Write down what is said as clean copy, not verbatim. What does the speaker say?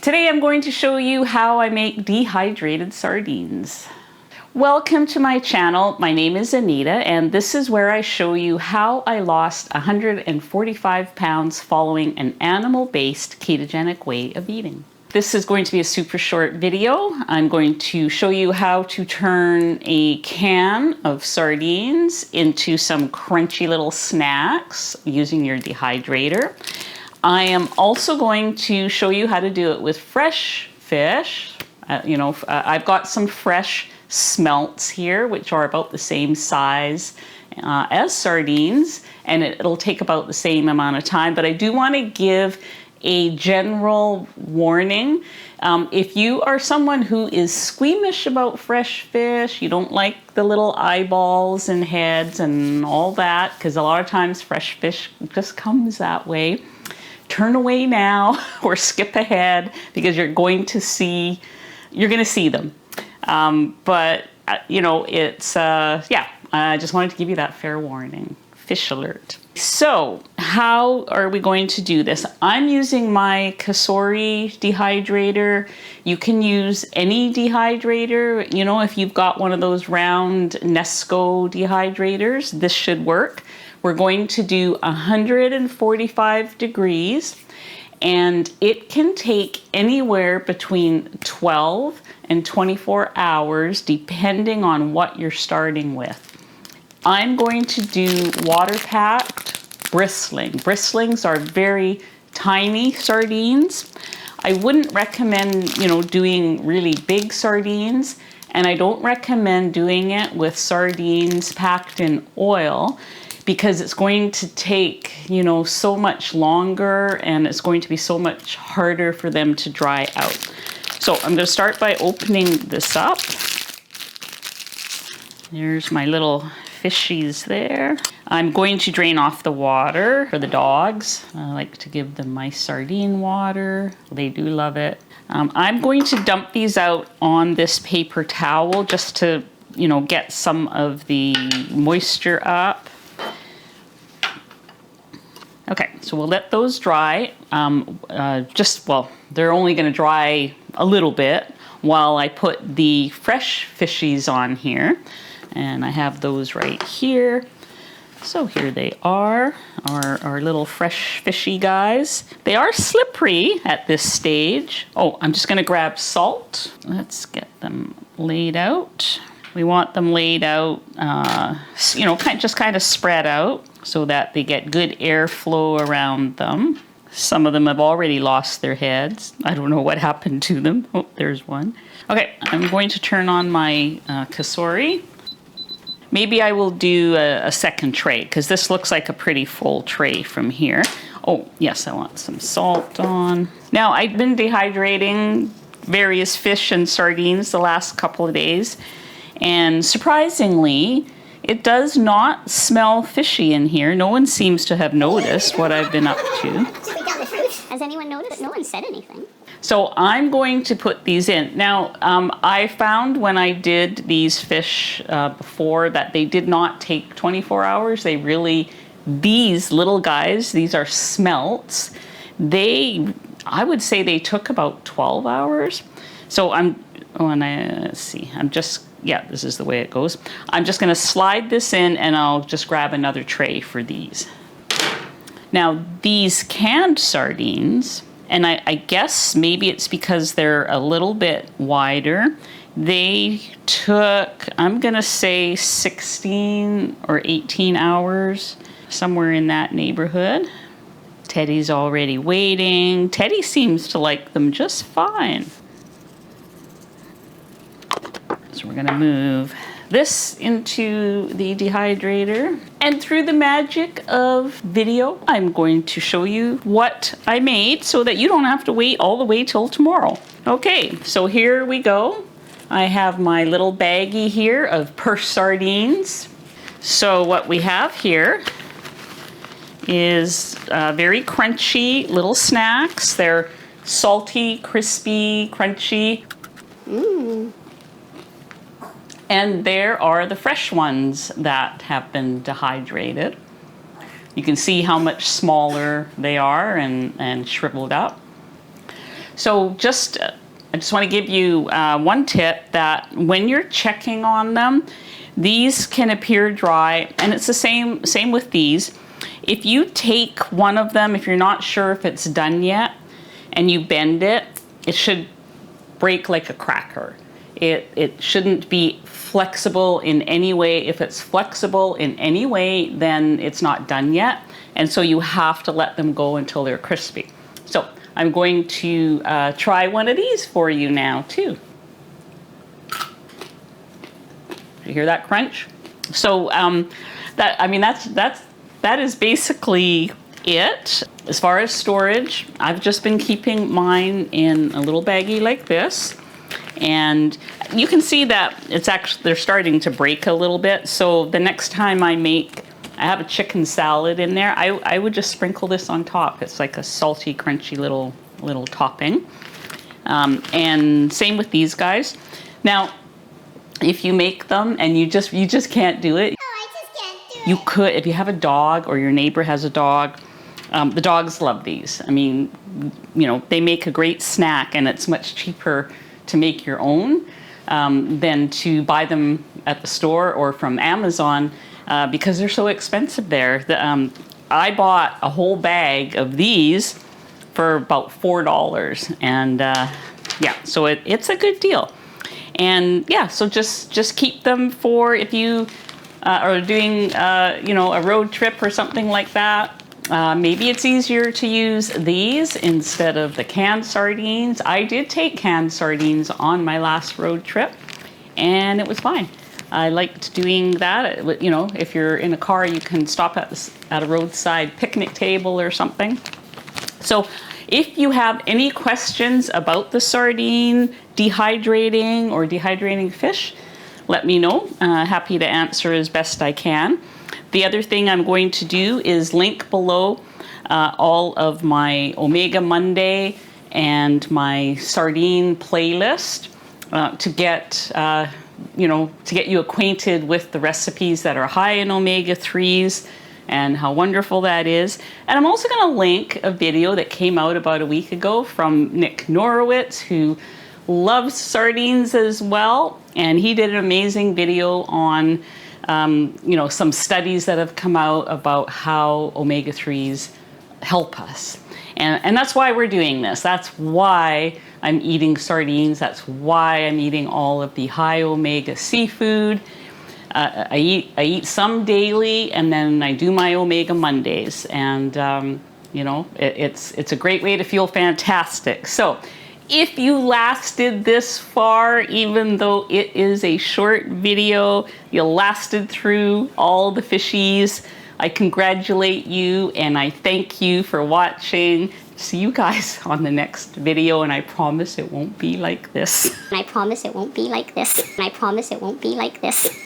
Today I'm going to show you how I make dehydrated sardines. Welcome to my channel. My name is Anita, and this is where I show you how I lost 145 pounds following an animal-based ketogenic way of eating. This is going to be a super short video. I'm going to show you how to turn a can of sardines into some crunchy little snacks using your dehydrator. I am also going to show you how to do it with fresh fish. I've got some fresh smelts here, which are about the same size as sardines, and it'll take about the same amount of time. But I do want to give a general warning. If you are someone who is squeamish about fresh fish, you don't like the little eyeballs and heads and all that, because a lot of times fresh fish just comes that way, turn away now or skip ahead, because you're going to see them. I just wanted to give you that fair warning. Fish alert. So how are we going to do this? I'm using my Kasori dehydrator. You can use any dehydrator. If you've got one of those round Nesco dehydrators, this should work. We're going to do 145 degrees, and it can take anywhere between 12 and 24 hours depending on what you're starting with. I'm going to do water-packed bristling. Bristlings are very tiny sardines. I wouldn't recommend, doing really big sardines, and I don't recommend doing it with sardines packed in oil, because it's going to take, so much longer, and it's going to be so much harder for them to dry out. So I'm going to start by opening this up. There's my little fishies there. I'm going to drain off the water for the dogs. I like to give them my sardine water. They do love it. I'm going to dump these out on this paper towel just to, get some of the moisture up. Okay, so we'll let those dry. They're only going to dry a little bit while I put the fresh fishies on here. And I have those right here. So here they are, our little fresh fishy guys. They are slippery at this stage. Oh, I'm just gonna grab salt. Let's get them laid out. We want them laid out, just kind of spread out so that they get good airflow around them. Some of them have already lost their heads. I don't know what happened to them. Oh, there's one. Okay, I'm going to turn on my Kasori. Maybe I will do a second tray, because this looks like a pretty full tray from here. Oh, yes, I want some salt on. Now, I've been dehydrating various fish and sardines the last couple of days, and surprisingly, it does not smell fishy in here. No one seems to have noticed what I've been up to. Has anyone noticed? No one said anything. So I'm going to put these in. Now, I found when I did these fish before that they did not take 24 hours. These little guys, these are smelts. I would say they took about 12 hours. So this is the way it goes. I'm just gonna slide this in, and I'll just grab another tray for these. Now, these canned sardines, and I guess maybe it's because they're a little bit wider, they took, I'm gonna say 16 or 18 hours, somewhere in that neighborhood. Teddy's already waiting. Teddy seems to like them just fine. So we're gonna move this into the dehydrator. And through the magic of video, I'm going to show you what I made so that you don't have to wait all the way till tomorrow. Okay, so here we go. I have my little baggie here of purse sardines. So what we have here is very crunchy little snacks. They're salty, crispy, crunchy. Mmm. And there are the fresh ones that have been dehydrated. You can see how much smaller they are and shriveled up. So I just want to give you one tip that when you're checking on them, these can appear dry, and it's the same with these. If you take one of them, if you're not sure if it's done yet, and you bend it, it should break like a cracker. It shouldn't be flexible in any way. If it's flexible in any way, then it's not done yet. And so you have to let them go until they're crispy. So I'm going to try one of these for you now too. You hear that crunch? So that is basically it. As far as storage, I've just been keeping mine in a little baggie like this. And you can see that they're starting to break a little bit. So the next time I have a chicken salad in there, I would just sprinkle this on top. It's like a salty, crunchy little topping. And same with these guys. Now, if you make them and you just can't do it, you could, if you have a dog or your neighbor has a dog, the dogs love these. I mean, you know, they make a great snack, and it's much cheaper to make your own than to buy them at the store or from Amazon because they're so expensive there. I bought a whole bag of these for about $4, and yeah, so it's a good deal. And yeah, so just keep them for if you are doing you know, a road trip or something like that. Maybe it's easier to use these instead of the canned sardines. I did take canned sardines on my last road trip, and it was fine. I liked doing that. You know, if you're in a car, you can stop at a roadside picnic table or something. So if you have any questions about the sardine dehydrating or dehydrating fish, let me know. Happy to answer as best I can. The other thing I'm going to do is link below all of my Omega Monday and my sardine playlist to get you acquainted with the recipes that are high in omega-3s and how wonderful that is. And I'm also going to link a video that came out about a week ago from Nick Norowitz, who loves sardines as well, and he did an amazing video on you know, some studies that have come out about how omega-3s help us. And that's why we're doing this. That's why I'm eating sardines. That's why I'm eating all of the high omega seafood. I eat some daily, and then I do my Omega Mondays. And you know, it's a great way to feel fantastic. So if you lasted this far, even though it is a short video, you lasted through all the fishies, I congratulate you and I thank you for watching. See you guys on the next video, and I promise it won't be like this. I promise it won't be like this. I promise it won't be like this.